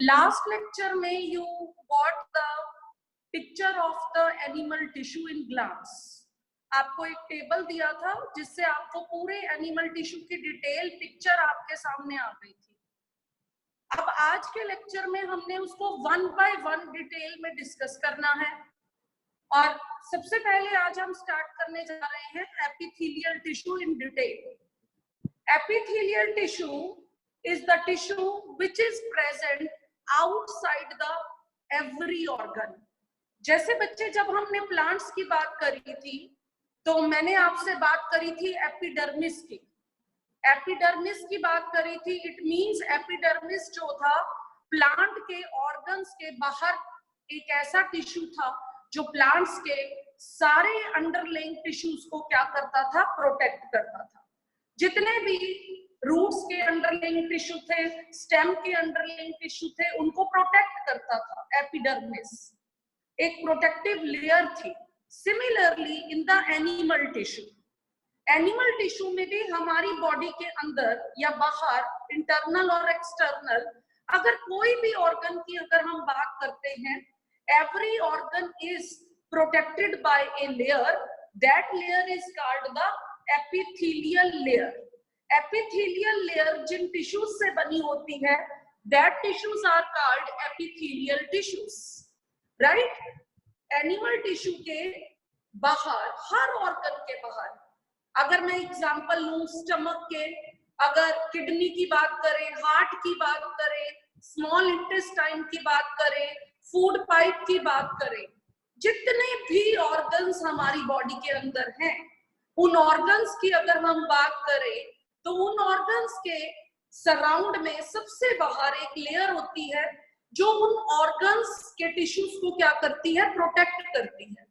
Last lecture में you got the picture of the animal tissue in glass. आपको एक table दिया था जिससे आपको पूरे एनिमल टिश्यू की डिटेल पिक्चर आपके सामने आ गई थी। अब आज के लेक्चर में हमने उसको 1 बाय 1 डिटेल में डिस्कस करना है। और सबसे पहले आज हम स्टार्ट करने जा रहे हैं epithelial tissue in detail. Epithelial tissue is the tissue which is present outside the every organ। जैसे बच्चे जब हमने प्लांट्स की बात करी थी तो मैंने आपसे बात करी थी एपिडर्मिस की। एपिडर्मिस की बात करी थी, इट मींस एपिडर्मिस जो था प्लांट के ऑर्गन्स के बाहर एक ऐसा टिश्यू था जो प्लांट्स के सारे अंडरलाइंग टिश्यूज को क्या करता था, प्रोटेक्ट करता था। जितने भी रूट्स के अंडरलाइंग टिश्यू थे, स्टेम के अंडरलाइंग टिश्यू थे, उनको प्रोटेक्ट करता था एपिडर्मिस, एक प्रोटेक्टिव लेयर थी। Similarly in the animal tissue, animal tissue में भी हमारी बॉडी के अंदर या बाहर, इंटरनल और एक्सटर्नल, अगर कोई भी ऑर्गन की अगर हम बात करते हैं, every organ is protected by a layer, that layer is called the epithelial layer. Epithelial layer जिन टिश्यूज से बनी होती है, that tissues are called epithelial tissues, right. Animal tissue के बाहर, हर ऑर्गन के बाहर, अगर मैं एग्जांपल लूं स्टमक के, अगर किडनी की बात करें, हार्ट की बात करें, स्मॉल इंटेस्टाइन की बात करें, फूड पाइप की बात करें, जितने भी ऑर्गन्स हमारी बॉडी के अंदर हैं, उन ऑर्गन्स की अगर हम बात करें तो उन ऑर्गन्स के सराउंड में सबसे बाहर एक लेयर होती है जो उन ऑर्गन्स के टिश्यूज को क्या करती है, प्रोटेक्ट करती है,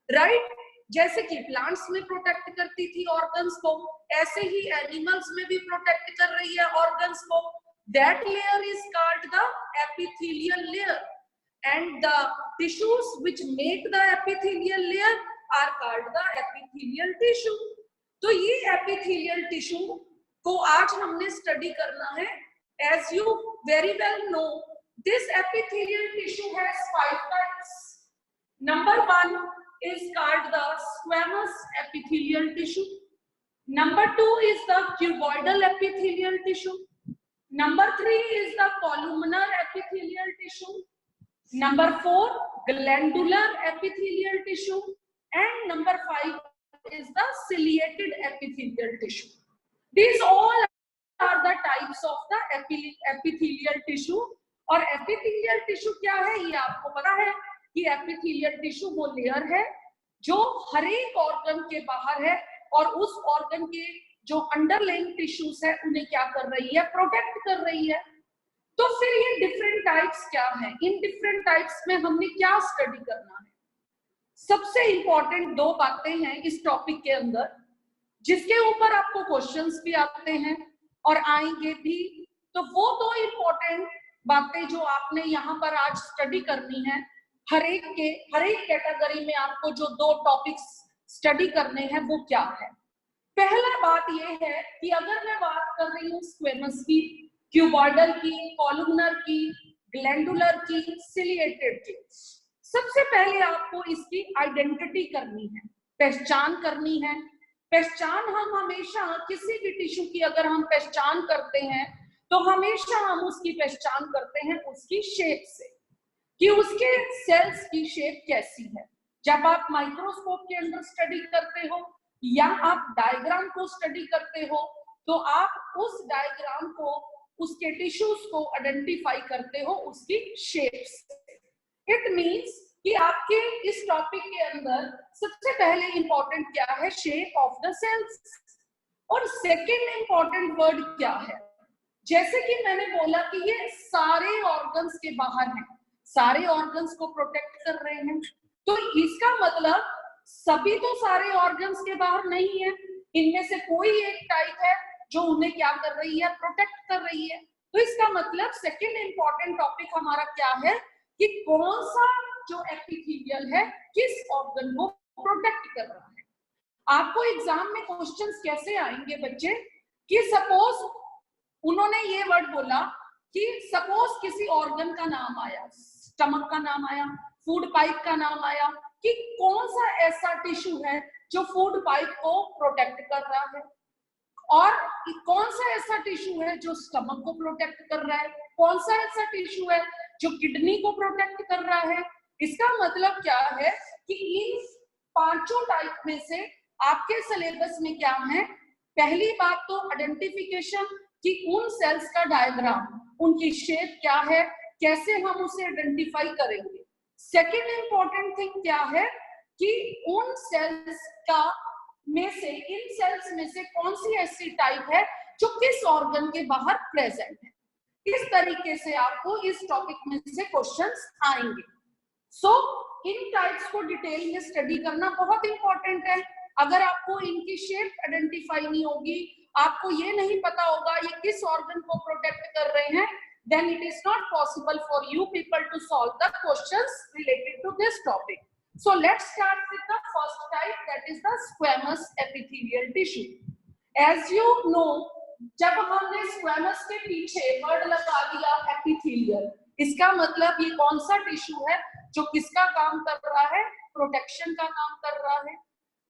राइट। जैसे कि प्लांट्स में प्रोटेक्ट करती थी ऑर्गन्स को, ऐसे ही एनिमल्स में भी प्रोटेक्ट कर रही है ऑर्गन्स को। That layer is called the epithelial layer and the tissues which make the epithelial layer are called the epithelial tissue. तो ये एपिथेलियल टिश्यू को आज हमने स्टडी करना है। As you very well know, this epithelial tissue has 5 types. Number 1 is called the squamous epithelial tissue. Number 2 is the cuboidal epithelial tissue. Number 3 is the columnar epithelial tissue. Number 4 glandular epithelial tissue, and number 5 is the ciliated epithelial tissue. These all are the types of the epithelial tissue. और epithelial tissue क्या है, ये आपको पता है कि epithelial tissue वो layer है जो हर एक ऑर्गन के बाहर है और उस ऑर्गन के जो अंडरलाइंग टिश्यूज है उन्हें क्या कर रही है, प्रोटेक्ट कर रही है। तो फिर ये डिफरेंट टाइप्स क्या हैं, इन डिफरेंट टाइप्स में हमने क्या स्टडी करना है। सबसे इंपॉर्टेंट 2 बातें हैं इस टॉपिक के अंदर, जिसके ऊपर आपको क्वेश्चंस भी आते हैं और आएंगे भी। तो वो 2 इंपॉर्टेंट बातें जो आपने यहाँ पर आज स्टडी करनी है, हर एक कैटेगरी में आपको जो 2 टॉपिक्स स्टडी करने हैं वो क्या है। पहला बात ये है कि अगर मैं बात कर रही हूँ स्क्वेमस की, क्यूबॉइडल की, कॉलमनर की, ग्लैंडुलर की, सिलिएटेड की, सबसे पहले आपको इसकी आइडेंटिटी करनी है, पहचान करनी है। पहचान हम हमेशा किसी भी टिश्यू की अगर हम पहचान करते हैं तो हमेशा हम उसकी पहचान करते हैं उसकी शेप से, कि उसके सेल्स की शेप कैसी है। जब आप माइक्रोस्कोप के अंदर स्टडी करते हो या आप डायग्राम को स्टडी करते हो तो आप उस डायग्राम को, उसके टिश्यूज को आइडेंटिफाई करते हो उसकी शेप से। इट मींस कि आपके इस टॉपिक के अंदर सबसे पहले इंपॉर्टेंट क्या है, शेप ऑफ द सेल्स। और सेकेंड इंपॉर्टेंट वर्ड क्या है, जैसे कि मैंने बोला कि ये सारे ऑर्गन्स के बाहर हैं, सारे ऑर्गन्स को प्रोटेक्ट कर रहे हैं, तो इसका मतलब सभी तो सारे ऑर्गन्स के बाहर नहीं है, इनमें से कोई एक टाइप है जो उन्हें क्या कर रही है, प्रोटेक्ट कर रही है। तो इसका मतलब सेकंड इंपॉर्टेंट टॉपिक हमारा क्या है कि कौन सा जो एपिथेलियल है किस ऑर्गन को प्रोटेक्ट कर रहा है। आपको एग्जाम में क्वेश्चंस कैसे आएंगे बच्चे, कि सपोज उन्होंने ये वर्ड बोला कि सपोज किसी ऑर्गन का नाम आया, स्टमक का नाम आया, फूड पाइप का नाम आया, कि कौन सा ऐसा टिश्यू है जो फूड पाइप को प्रोटेक्ट कर रहा है, और कौन सा ऐसा टिश्यू है जो स्टमक को प्रोटेक्ट कर रहा है, कौन सा ऐसा टिश्यू है जो किडनी को प्रोटेक्ट कर रहा है। इसका मतलब क्या है कि इन पांचों टाइप में से आपके सिलेबस में क्या है, पहली बात तो आइडेंटिफिकेशन, कि उन सेल्स का डायग्राम, उनकी शेप क्या है, कैसे हम उसे आइडेंटिफाई करेंगे। सेकेंड इंपॉर्टेंट थिंग क्या है कि उन सेल्स का में से, इन सेल्स में से कौन सी ऐसी टाइप है जो किस ऑर्गन के बाहर प्रेजेंट है। इस तरीके से आपको इस टॉपिक में से क्वेश्चंस आएंगे। सो इन टाइप्स को डिटेल में स्टडी करना बहुत इंपॉर्टेंट है। अगर आपको इनकी शेप आइडेंटिफाई नहीं होगी, आपको ये नहीं पता होगा ये किस ऑर्गन को प्रोटेक्ट कर रहे हैं, then it is not possible for you people to solve the questions related to this topic. So let's start with the first type, that is the squamous epithelial tissue. As you know, जब हमने squamous के पीछे word लगा दिया epithelial, इसका मतलब ये कौन सा टिश्यू है जो किसका काम कर रहा है, प्रोटेक्शन का काम कर रहा है।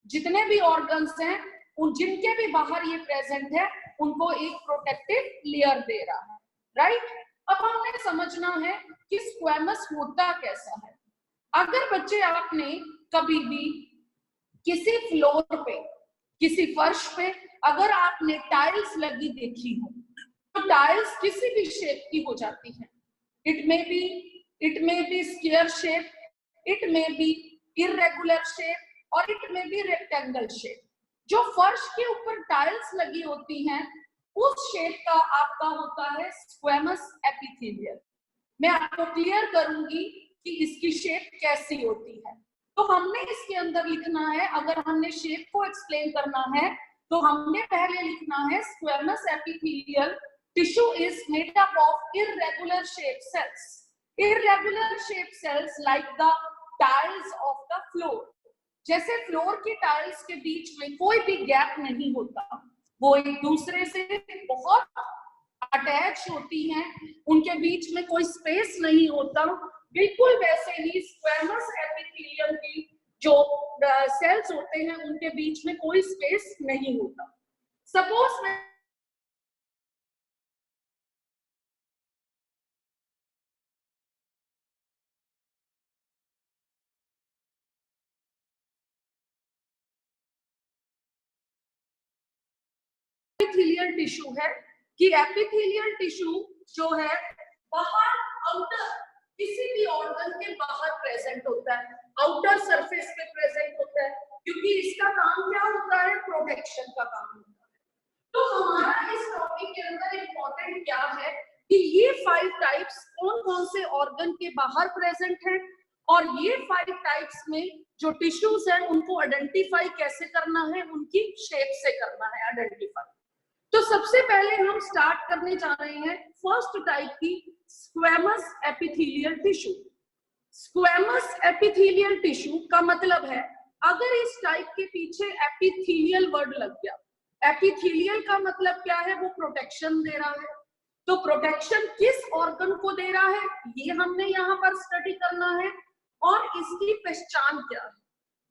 जितने भी ऑर्गन्स हैं उन जिनके भी बाहर ये प्रेजेंट है उनको एक प्रोटेक्टिव लेयर दे रहा है, राइट। अब हमने समझना है कि स्क्वैमस होता कैसा है। अगर बच्चे आपने कभी भी किसी फ्लोर पे, किसी फर्श पे अगर आपने टाइल्स लगी देखी हो, तो टाइल्स किसी भी शेप की हो जाती है। It may be square shape, it may be irregular shape, और it may be rectangle shape. जो फर्श के ऊपर टाइल्स लगी होती हैं उस शेप का आपका होता है स्क्वैमस एपिथेलियल। मैं आपको क्लियर करूंगी कि इसकी शेप कैसी होती है। तो हमने इसके अंदर लिखना है, अगर हमने शेप को एक्सप्लेन करना है तो हमने पहले लिखना है squamous epithelial tissue is made up of irregular shape cells. Irregular shape cells like the tiles of the floor. जैसे फ्लोर की टाइल्स के बीच में कोई भी गैप नहीं होता, वो एक दूसरे से बहुत अटैच होती हैं, उनके बीच में कोई स्पेस नहीं होता, बिल्कुल वैसे ही स्क्वैमस एपिथेलियम की जो सेल्स होते हैं उनके बीच में कोई स्पेस नहीं होता। सपोज मैं एपिथेलियल टिश्यू है कि एपिथेलियल टिश्यू जो है बाहर, आउटर, किसी भी ऑर्गन के बाहर प्रेजेंट होता है, आउटर सरफेस पे प्रेजेंट होता है, क्योंकि इसका काम क्या होता है, प्रोटेक्शन का काम होता है। तो हमारा इस टॉपिक के अंदर इंपॉर्टेंट क्या है कि ये 5 टाइप्स कौन कौन से ऑर्गन के बाहर प्रेजेंट है, और ये 5 टाइप्स में जो टिश्यूज हैं उनको आइडेंटिफाई कैसे करना है, उनकी शेप से करना है आइडेंटिफाई। तो सबसे पहले हम स्टार्ट करने जा रहे हैं फर्स्ट टाइप की, squamous epithelial tissue. Squamous epithelial tissue का मतलब है, अगर इस टाइप के पीछे एपिथेलियल वर्ड लग गया, एपिथेलियल का मतलब क्या है, वो प्रोटेक्शन दे रहा है। तो प्रोटेक्शन किस ऑर्गन को दे रहा है ये हमने यहाँ पर स्टडी करना है, और इसकी पहचान क्या है।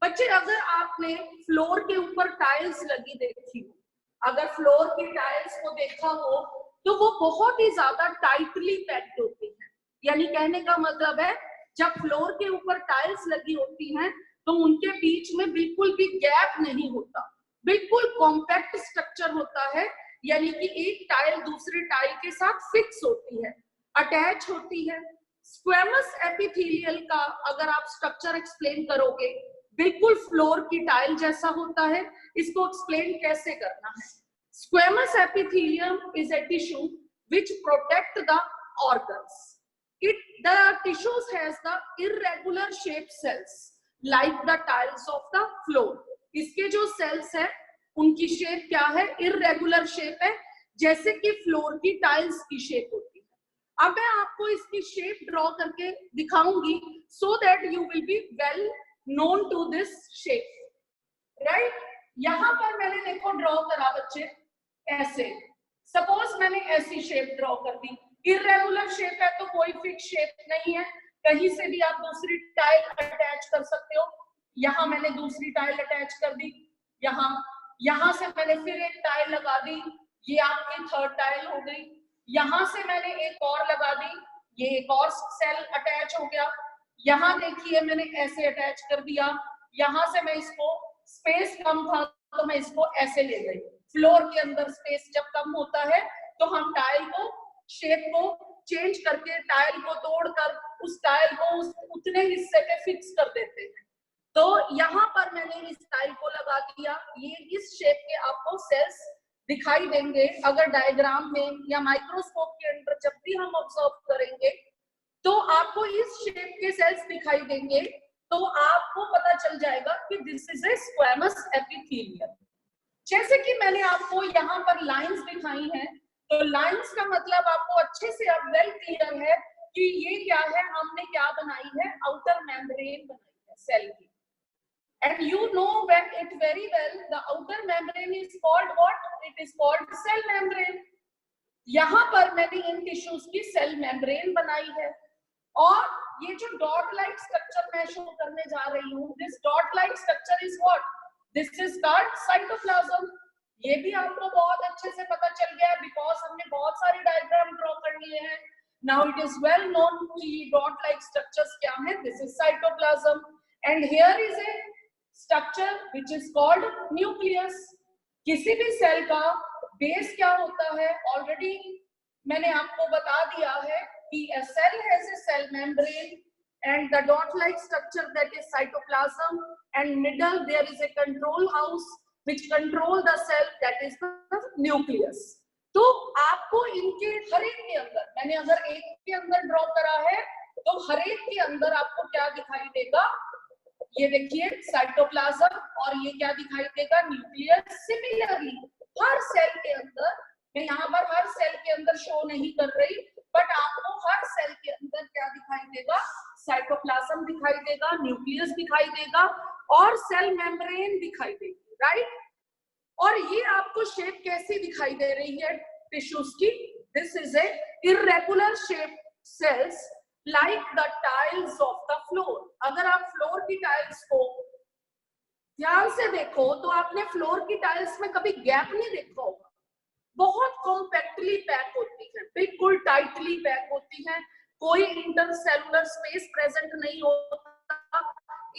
बच्चे अगर आपने फ्लोर के ऊपर टाइल्स लगी देखी हो, अगर फ्लोर की टाइल्स को देखा हो तो वो बहुत ही ज्यादा टाइटली पैक्ड होती है। यानी कहने का मतलब है जब फ्लोर के ऊपर टाइल्स लगी होती हैं तो उनके बीच में बिल्कुल भी गैप नहीं होता, बिल्कुल कॉम्पैक्ट स्ट्रक्चर होता है। यानी कि एक टाइल दूसरे टाइल के साथ फिक्स होती है, अटैच होती है। स्क्वैमस एपिथेलियल का अगर आप स्ट्रक्चर एक्सप्लेन करोगे, बिल्कुल फ्लोर की टाइल जैसा होता है। इसको एक्सप्लेन कैसे करना है, squamous epithelium is a tissue which protect the organs. The tissues has the irregular shaped cells like the tiles of the floor. इसके जो सेल्स है उनकी शेप क्या है, इरेगुलर शेप है, जैसे कि फ्लोर की टाइल्स की शेप होती है। अब मैं आपको इसकी शेप ड्रॉ करके दिखाऊंगी so that you will be well known to this shape, right. यहां पर मैंने देखो ड्रॉ करा बच्चे ऐसे, सपोज मैंने ऐसी शेप ड्रॉ कर दी, इरेगुलर शेप है तो कोई फिक्स शेप नहीं है, कहीं से भी आप दूसरी टाइल अटैच कर सकते हो। यहाँ मैंने दूसरी टाइल अटैच कर दी, यहाँ से मैंने फिर एक टाइल लगा दी, ये आपकी थर्ड टाइल हो गई। यहाँ से मैंने एक और लगा दी, ये एक और सेल अटैच हो गया। यहाँ देखिए मैंने ऐसे अटैच कर दिया, यहाँ से मैं इसको, स्पेस कम था तो मैं इसको ऐसे ले गई। फ्लोर के अंदर स्पेस जब कम होता है तो हम टाइल को, शेप को चेंज करके, टाइल को तोड़कर उस टाइल को उतने हिस्से पे फिक्स कर देते हैं। तो यहाँ पर मैंने इस टाइल को लगा दिया, ये इस शेप के आपको सेल्स दिखाई देंगे। अगर डायग्राम में या माइक्रोस्कोप के अंदर जब भी हम ऑब्जर्व करेंगे तो आपको इस शेप के सेल्स दिखाई देंगे, तो आपको पता चल जाएगा कि this is a squamous epithelium. जैसे कि मैंने आपको यहाँ पर लाइंस दिखाई हैं, तो लाइंस का मतलब आपको अच्छे से अब वेल क्लियर है कि ये क्या है, हमने क्या बनाई है, आउटर मेम्ब्रेन बनाई है सेल की। And you know it very well, the outer membrane is called what? It is called cell membrane. यहाँ पर मैंने इन टिश्यूज की सेल मेम्ब्रेन बनाई है, और ये जो डॉट लाइक स्ट्रक्चर मैं शो करने जा रही हूँ, this dot like structure is what? This is called cytoplasm. ये भी आपको बहुत अच्छे से पता चल गया है, बिकॉज हमने बहुत सारे डायग्राम ड्रॉ कर लिए हैं। Now it is well known कि डॉट लाइक स्ट्रक्चर्स क्या है। This is cytoplasm, and here is a structure which is called nucleus. किसी भी सेल का बेस क्या होता है, ऑलरेडी मैंने आपको बता दिया है कि a cell has a cell membrane and the dot-like structure that is cytoplasm, and middle there is a control house which control the cell, that is the nucleus. तो आपको इनके हर एक के अंदर, मैंने अगर एक के अंदर ड्रॉ करा है तो हर एक के अंदर आपको क्या दिखाई देगा, ये देखिए साइटोप्लाज्म, और ये क्या दिखाई देगा, न्यूक्लियस। सिमिलरली हर सेल के अंदर, मैं यहाँ पर हर सेल के अंदर शो नहीं कर रही, बट आपको हर सेल के अंदर क्या दिखाई देगा, साइटोप्लाज्म दिखाई देगा, न्यूक्लियस दिखाई देगा, और सेल मेम्ब्रेन दिखाई देगी, राइट। और ये आपको शेप कैसी दिखाई दे रही है टिश्यूज की, this is A irregular shape cells like the tiles of the floor. अगर आप फ्लोर की टाइल्स को ध्यान से देखो तो आपने फ्लोर की टाइल्स में कभी गैप नहीं देखा होगा, बहुत कॉम्पैक्टली पैक होती है, बिल्कुल टाइटली पैक होती है, कोई इंटरसेलुलर स्पेस प्रेजेंट नहीं होता,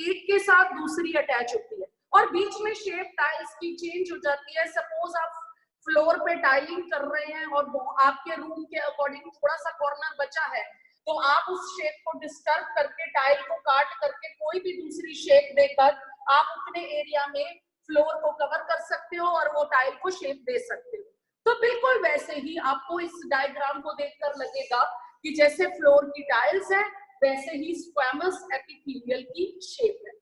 एक के साथ दूसरी अटैच होती है, और बीच में शेप टाइल्स की चेंज हो जाती है। सपोज आप फ्लोर पे टाइलिंग कर रहे हैं और आपके रूम के अकॉर्डिंग थोड़ा सा कॉर्नर बचा है, तो आप उस शेप को डिस्टर्ब करके, टाइल को काट करके कोई भी दूसरी शेप देकर आप अपने एरिया में फ्लोर को कवर कर सकते हो और वो टाइल को शेप दे सकते हो। तो बिल्कुल वैसे ही आपको इस डायग्राम को देखकर लगेगा कि जैसे फ्लोर की टाइल्स है वैसे ही स्क्वैमस एपिथेलियल की शेप है।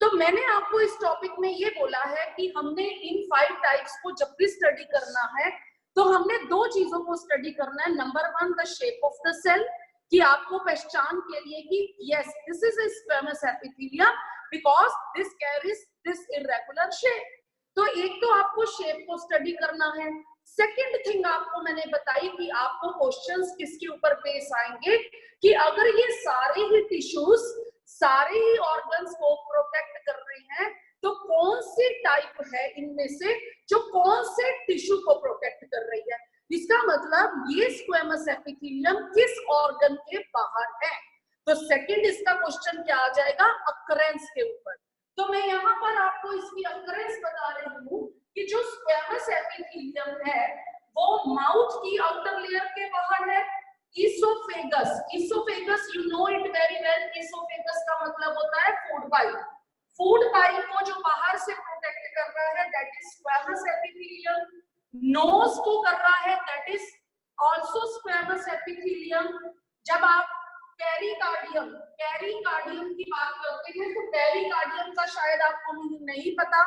तो मैंने आपको इस टॉपिक में ये बोला है कि हमने इन 5 टाइप्स को जब भी स्टडी करना है तो हमने 2 चीजों को स्टडी करना है। Number 1 the shape of the cell, कि आपको पहचान के लिए कि yes this is a squamous epithelium because this carries this irregular shape. तो एक तो आपको शेप को स्टडी करना है। सेकंड थिंग आपको मैंने बताई कि आपको क्वेश्चंस किसके ऊपर बेस आएंगे, कि अगर ये सारे ही टिश्यूज, सारे ही ऑर्गन्स को प्रोटेक्ट कर रहे हैं तो कौन सी टाइप है इनमें से जो कौन से टिश्यू को प्रोटेक्ट कर रही है। इसका मतलब ये स्क्वैमस एपिथेलियम किस ऑर्गन के बाहर है। तो सेकंड इसका क्वेश्चन क्या आ जाएगा, अकरेंस के ऊपर। तो मैं यहाँ पर आपको इसकी अकरेंस बता रही हूँ कि जो स्क्वैमस एपिथेलियम है वो माउथ की आउटर लेयर के बाहर है। Oesophagus, oesophagus you know it very well, oesophagus का मतलब होता है फूड पाइप। फूड पाइप को जो बाहर से प्रोटेक्ट कर रहा है that is squamous epithelium. Nose को कर रहा है that is also squamous epithelium. जब आप पेरिकार्डियम, पेरिकार्डियम की बात करते हैं तो पेरिकार्डियम का शायद आपको मीनिंग नहीं पता,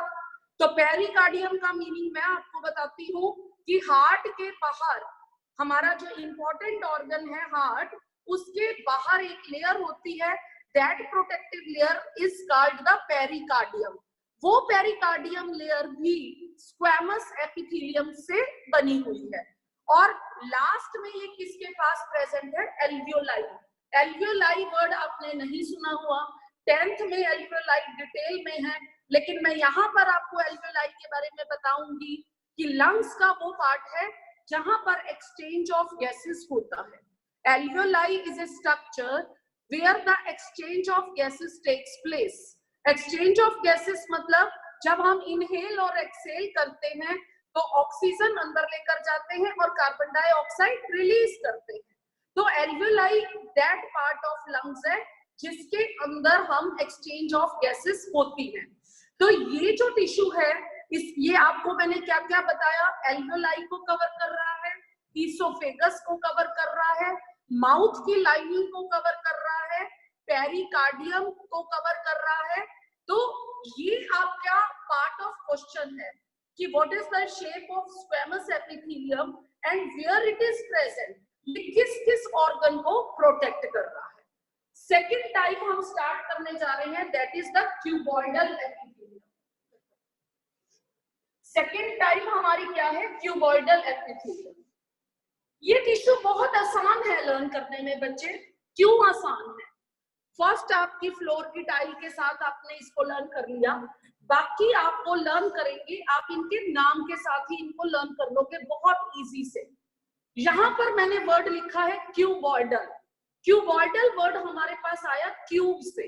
तो पेरिकार्डियम का मीनिंग मैं आपको बताती हूँ कि हार्ट के बाहर, हमारा जो इंपॉर्टेंट ऑर्गन है हार्ट, उसके बाहर एक लेयर होती है, that protective layer is called the pericardium. वो पेरिकार्डियम लेयर भी स्क्वैमस एपिथेलियम से बनी हुई है। और लास्ट में ये किसके पास प्रेजेंट है? एल्वियोलाई। एल्वियोलाई वर्ड आपने नहीं सुना हुआ, 10th में एल्वियोलाई डिटेल में है, लेकिन मैं यहाँ पर आपको एल्वियोलाई के बारे में बताऊंगी कि लंग्स का वो पार्ट है जहां पर एक्सचेंज ऑफ गैसेस होता है। Alveoli is a structure where the exchange of gases takes place. Exchange of gases मतलब जब हम इनहेल और एक्सहेल करते हैं तो ऑक्सीजन अंदर लेकर जाते हैं और कार्बन डाइऑक्साइड रिलीज करते हैं। तो alveoli that part of lungs है जिसके अंदर हम एक्सचेंज ऑफ गैसेस होती है। तो ये जो टिश्यू है ये आपको मैंने क्या क्या बताया? एल्वियोलाई को कवर कर रहा है, ईसोफेगस को कवर कर रहा है, माउथ की लाइनिंग को कवर कर रहा है, पेरिकार्डियम को कवर कर रहा है। तो ये आपका पार्ट ऑफ क्वेश्चन है कि what is the shape of squamous epithelium and where it is present. ये किस किस ऑर्गन को प्रोटेक्ट कर रहा है। सेकेंड टाइप हम स्टार्ट करने जा रहे हैं, that is the cuboidal epithelium. Second type हमारी क्या है? Cuboidal epithelium. ये टिश्यू बहुत आसान है लर्न करने में बच्चे। क्यों आसान है? फर्स्ट आपकी फ्लोर की टाइल के साथ आपने इसको लर्न कर लिया, बाकी आपको लर्न करेंगे, आप इनके नाम के साथ ही इनको लर्न कर लोगे बहुत इजी से। यहां पर मैंने वर्ड लिखा है क्यूबॉइडल। क्यूबॉइडल वर्ड हमारे पास आया क्यूब से।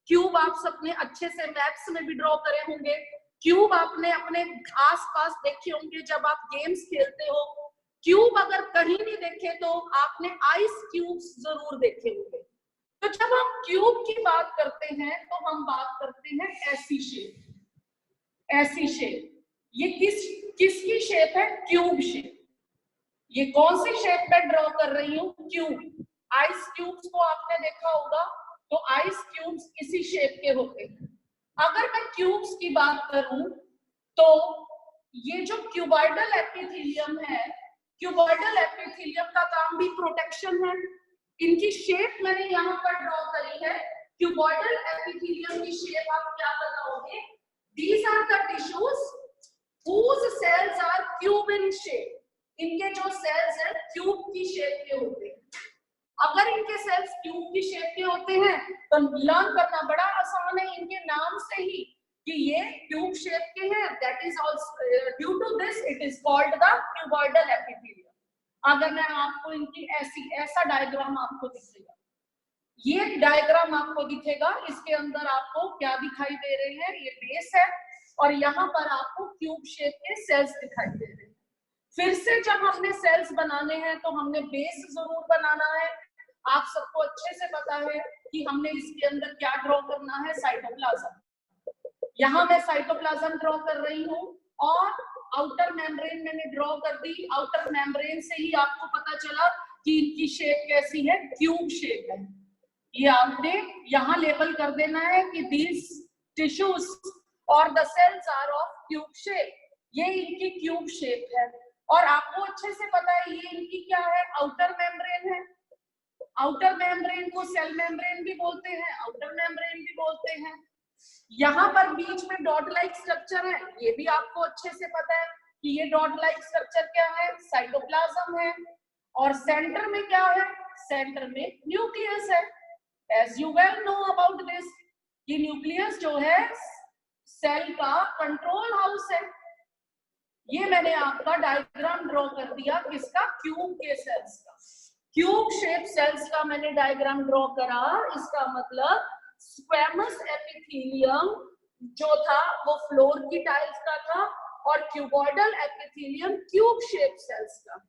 क्यूब आप सबने अच्छे से मैप्स में भी ड्रॉ करे होंगे, क्यूब आपने अपने आसपास देखे होंगे जब आप गेम्स खेलते हो। क्यूब अगर कहीं नहीं देखे तो आपने आइस क्यूब्स जरूर देखे होंगे। तो जब हम क्यूब की बात करते हैं तो हम बात करते हैं ऐसी शेप। ऐसी शेप ये किसकी शेप है? Cube shape. ये कौन सी शेप में ड्रॉ कर रही हूँ? क्यूब। आइस क्यूब्स को आपने देखा होगा, तो आइस क्यूब्स इसी शेप के होते हैं। अगर मैं क्यूब्स की बात करूं तो ये जो क्यूबॉइडल एपिथेलियम है, क्यूबॉइडल एपिथेलियम का काम भी प्रोटेक्शन है। इनकी शेप मैंने यहाँ पर ड्रॉ करी है। क्यूबॉइडल एपिथेलियम की शेप आप क्या बताओगे? These are the tissues whose cells are cube in shape. इनके जो सेल्स हैं क्यूब की शेप के होते हैं। अगर इनके सेल्स क्यूब की शेप के होते हैं तो लर्न करना बड़ा आसान है इनके नाम से ही कि ये क्यूब शेप के हैं। That is also due to this it is called the cuboidal epithelium. अगर मैं आपको इनकी ऐसा डायग्राम आपको दिखेगा, ये डायग्राम आपको दिखेगा, इसके अंदर आपको क्या दिखाई दे रहे हैं? ये बेस है और यहाँ पर आपको क्यूब शेप के सेल्स दिखाई दे रहे हैं। फिर से जब हमने सेल्स बनाने हैं तो हमने बेस जरूर बनाना है। आप सबको अच्छे से पता है कि हमने इसके अंदर क्या ड्रॉ करना है? साइटोप्लाज्म। यहाँ मैं साइटोप्लाज्म ड्रॉ कर रही हूँ और आउटर मेम्ब्रेन मैंने ड्रॉ कर दी। आउटर मेम्ब्रेन से ही आपको पता चला कि इनकी शेप कैसी है? क्यूब शेप है। ये आपने यहाँ लेबल कर देना है कि these tissues और the cells are of cube shape। ये इनकी क्यूब शेप है और आपको अच्छे से पता है ये इनकी क्या है? आउटर मेम्ब्रेन है। आउटर मेम्ब्रेन को सेल मेम्ब्रेन भी बोलते हैं, आउटर मेम्ब्रेन भी बोलते हैं। यहाँ पर बीच में डॉट लाइक स्ट्रक्चर है, ये भी आपको अच्छे से पता है कि ये डॉट लाइक स्ट्रक्चर क्या है? साइटोप्लाज्म है। और सेंटर में क्या है? सेंटर में न्यूक्लियस है। As you well know about this, ये न्यूक्लियस जो है सेल का कंट्रोल हाउस है। ये मैंने आपका डायग्राम ड्रॉ कर दिया किसका? क्यूब के सेल्स का। क्यूब शेप सेल्स का मैंने डायग्राम ड्रॉ करा। इसका मतलब स्क्वेमस एपिथेलियम जो था वो फ्लोर की टाइल्स का था और cuboidal epithelium cube shape cells का।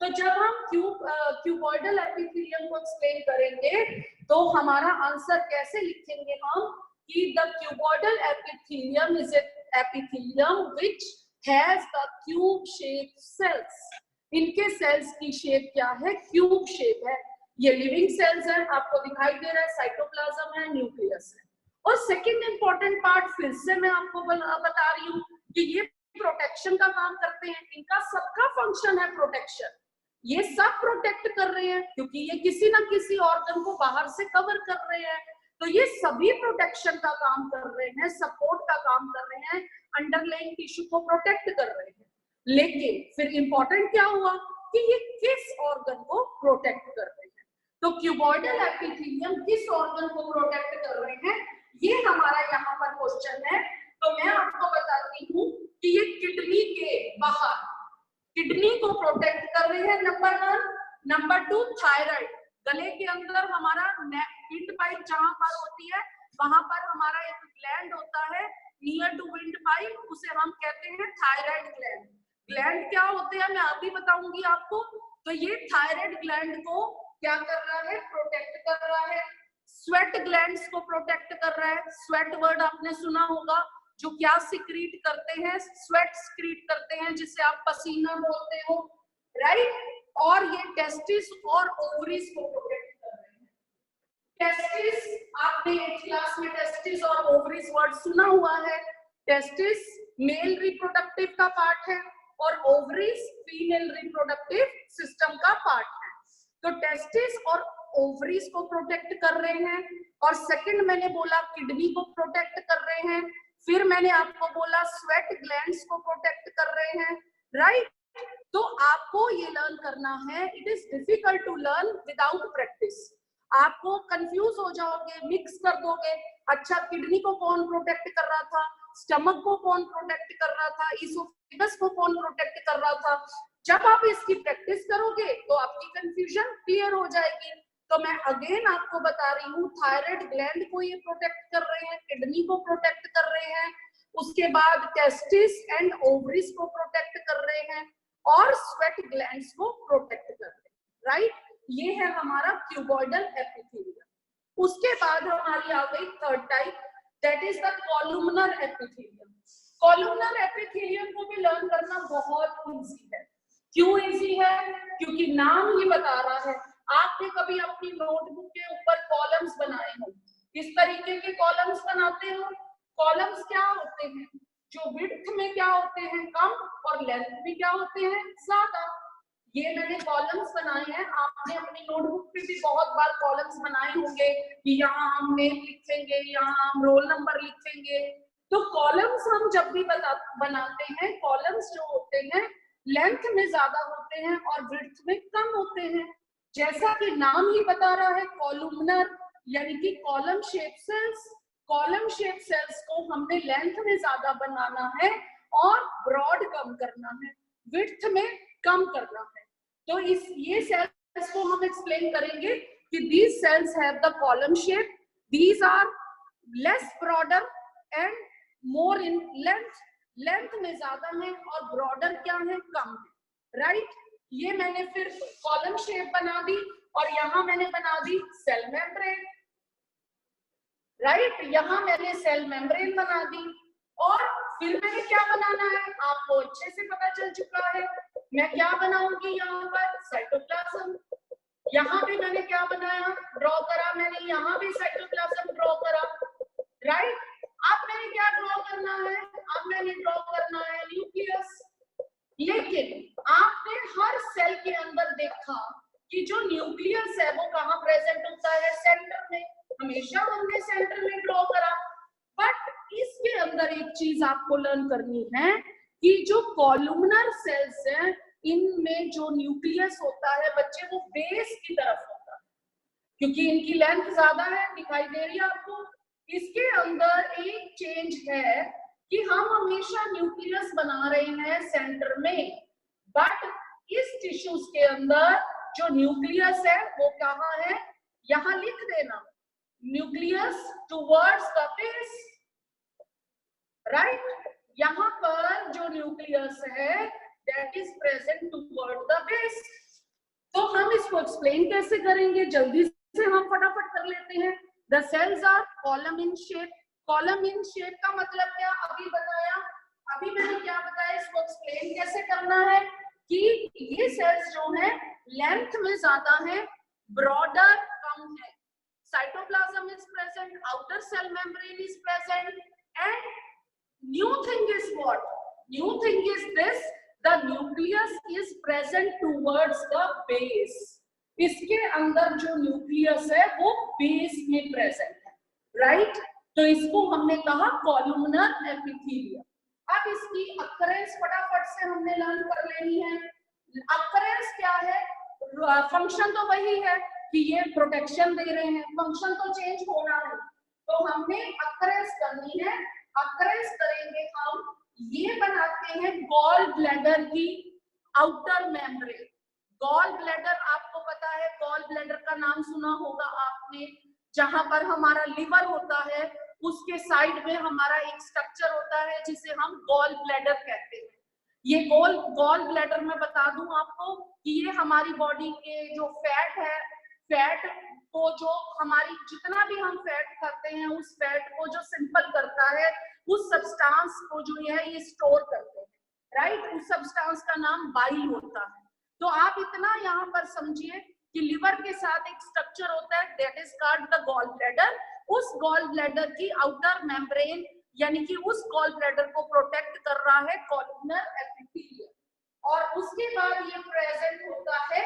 तो जब हम क्यूबॉइडल एपिथेलियम को एक्सप्लेन करेंगे तो हमारा आंसर कैसे लिखेंगे हम कि the cuboidal epithelium is an epithelium which has the cube shape cells. इनके सेल्स की शेप क्या है? क्यूब शेप है। ये लिविंग सेल्स है, आपको दिखाई दे रहा है, साइटोप्लाज्म है, न्यूक्लियस है। और सेकंड इंपॉर्टेंट पार्ट फिर से मैं आपको बता रही हूँ कि ये प्रोटेक्शन का काम करते हैं। इनका सबका फंक्शन है प्रोटेक्शन। ये सब प्रोटेक्ट कर रहे हैं क्योंकि ये किसी ना किसी ऑर्गन को बाहर से कवर कर रहे हैं। तो ये सभी प्रोटेक्शन का काम कर रहे हैं, सपोर्ट का काम कर रहे हैं, अंडरलाइंग टिश्यू को प्रोटेक्ट कर रहे हैं। लेकिन फिर इंपॉर्टेंट क्या हुआ कि ये किस ऑर्गन को प्रोटेक्ट कर रहे हैं। तो क्यूबॉइडल एपिथेलियम किस ऑर्गन को प्रोटेक्ट कर रहे हैं, ये हमारा यहाँ पर क्वेश्चन है। तो मैं आपको बताती हूँ कि ये किडनी के बाहर किडनी को प्रोटेक्ट कर रहे हैं, नंबर 1। नंबर 2 थायराइड, गले के अंदर हमारा विंड पाइप जहां पर होती है वहां पर हमारा एक ग्लैंड होता है नियर टू विंड पाइप, उसे हम कहते हैं थायराइड ग्लैंड। ग्लैंड क्या होते हैं मैं अभी बताऊंगी आपको। तो ये थायराइड ग्लैंड को क्या कर रहा है, प्रोटेक्ट कर रहा है। स्वेट ग्लैंड्स को प्रोटेक्ट कर रहा है। स्वेट वर्ड आपने सुना होगा, जो क्या सिक्रीट करते हैं, स्वेट सिक्रीट करते हैं, जिसे आप पसीना बोलते हो, राइट। और ये टेस्टिस और ओवरीज को प्रोटेक्ट कर रहे हैं। टेस्टिस, आपने 8th क्लास में टेस्टिस और ओवरीज वर्ड सुना हुआ है। टेस्टिस मेल रिप्रोडक्टिव का पार्ट है और ओवरीज फीमेल रिप्रोडक्टिव सिस्टम का पार्ट है। तो टेस्टिस और ओवरीज को प्रोटेक्ट कर रहे हैं। और सेकंड मैंने बोला किडनी को प्रोटेक्ट कर रहे हैं। फिर मैंने आपको बोला स्वेट ग्लैंड्स को प्रोटेक्ट कर रहे हैं, राइट। तो आपको ये लर्न करना है। It is difficult to learn without practice. आपको कंफ्यूज हो जाओगे, मिक्स कर दोगे। अच्छा, किडनी को कौन प्रोटेक्ट कर रहा था, स्टमक को कौन प्रोटेक्ट कर रहा था, इसोफेगस को कौन प्रोटेक्ट कर रहा था। जब आप इसकी प्रैक्टिस करोगे तो आपकी कंफ्यूजन क्लियर हो जाएगी। तो मैं अगेन आपको बता रही हूँ, थायराइड ग्लैंड को ये प्रोटेक्ट कर रहे हैं, किडनी को प्रोटेक्ट कर रहे हैं, उसके बाद टेस्टिस एंड ओवरीज को प्रोटेक्ट कर रहे हैं और स्वेट ग्लैंड्स को प्रोटेक्ट कर रहे हैं, राइट। ये है हमारा क्यूबॉइडल एपिथेलियम। उसके बाद हमारी आ गई third type, that is the columnar epithelium. Columnar epithelium को भी लर्न करना बहुत इजी है। क्यों इजी है, क्योंकि नाम ही बता रहा है। आपने कभी अपनी नोटबुक के ऊपर कॉलम्स बनाए हो, किस तरीके के कॉलम्स बनाते हो। कॉलम्स क्या होते हैं, जो विड्थ में क्या होते हैं कम और लेंथ में क्या होते हैं ज्यादा। ये मैंने कॉलम्स बनाए हैं। आपने अपनी नोटबुक पे भी बहुत बार कॉलम्स बनाए होंगे कि यहाँ हम नेम लिखेंगे, यहाँ हम रोल नंबर लिखेंगे। तो कॉलम्स हम जब भी बनाते हैं, कॉलम्स जो होते हैं लेंथ में ज्यादा होते हैं और विड्थ में कम होते हैं। जैसा कि नाम ही बता रहा है, कॉलुमनर यानी कि column shape cells. Column shape cells को हमने लेंथ में ज्यादा बनाना है और ब्रॉड कम करना है, विड्थ में कम करना है। तो ये सेल्स को हम एक्सप्लेन करेंगे कि these cells have the column shape, these are less broader and more in length, length में ज्यादा है और ब्रॉडर क्या है, कम है, राइट। ये मैंने फिर कॉलम शेप बना दी और यहाँ मैंने बना दी सेल मेम्ब्रेन, राइट। यहाँ मैंने सेल मेम्ब्रेन बना दी और फिर मैंने क्या बनाना है आपको अच्छे से पता चल चुका है। मैं क्या बनाऊंगी यहाँ पर, साइटोप्लाज्म। यहाँ भी मैंने क्या बनाया, ड्रॉ करा मैंने, यहाँ भी साइटोप्लाज्म ड्रॉ करा, राइट। अब मैंने क्या ड्रॉ करना है, अब मैंने ड्रॉ करना है न्यूक्लियस। लेकिन आपने हर सेल के अंदर देखा कि जो न्यूक्लियस है वो कहाँ प्रेजेंट होता है, सेंटर में। हमेशा हमने सेंटर में ड्रॉ करा। बट इसके अंदर एक चीज आपको लर्न करनी है कि जो कॉलुमनर सेल्स हैं इनमें जो न्यूक्लियस होता है बच्चे, वो बेस की तरफ होता है, क्योंकि इनकी लेंथ ज्यादा है, दिखाई दे रही है आपको। इसके अंदर एक चेंज है कि हम हमेशा न्यूक्लियस बना रहे हैं सेंटर में, बट इस टिश्यूज के अंदर जो न्यूक्लियस है वो कहाँ है, यहाँ लिख देना, nucleus towards the base, right. यहाँ पर जो न्यूक्लियस है that is present toward the base. तो हम इसको एक्सप्लेन कैसे करेंगे, जल्दी से हम फटाफट कर लेते हैं। The cells are column in shape. Column in shape का मतलब क्या, अभी बताया, अभी मैंने क्या बताया, इसको एक्सप्लेन कैसे करना है कि ये सेल्स जो है लेंथ में ज्यादा है, ब्रॉडर कम है। Cytoplasm is present, outer cell membrane is present, and new thing is what, new thing is this, the nucleus is present towards the base। इसके अंदर जो न्यूक्लियस है वो बेस में प्रेजेंट है, राइट। तो इसको हमने कहा कॉलुमनर एपिथेलियम। अब इसकी अकरेंस फटाफट से हमने लर्न कर लेनी है। अकरेंस क्या है? फंक्शन तो वही है कि ये प्रोटेक्शन दे रहे हैं, फंक्शन तो चेंज होना नहीं, तो हमने अकरेंस करनी है। अकरेंस करेंगे हम, ये बनाते हैं गॉल ब्लैडर की आउटर मेम्ब्रेन। गॉल ब्लैडर आपको पता है, गॉल ब्लैडर का नाम सुना होगा आपने, जहां पर हमारा लिवर होता है उसके साइड में हमारा एक स्ट्रक्चर होता है जिसे हम गॉल ब्लैडर कहते हैं। ये गॉल ब्लैडर में बता दूं आपको कि ये हमारी बॉडी के जो फैट है, फैट को जो हमारी जितना भी हम फैट खाते हैं उस फैट को जो सिंपल करता है, उस सब्सटेंस को जो है ये स्टोर करते हैं, राइट। उस सब्सटेंस का नाम बाइल होता है। तो आप इतना यहाँ पर समझिए कि लिवर के साथ एक स्ट्रक्चर होता है that is called the gall bladder. उस गॉल ब्लैडर की आउटर मेम्ब्रेन यानी कि उस गॉल ब्लैडर को प्रोटेक्ट कर रहा है कॉलमनर एपिथेलियम, और उसके बाद ये प्रेजेंट होता है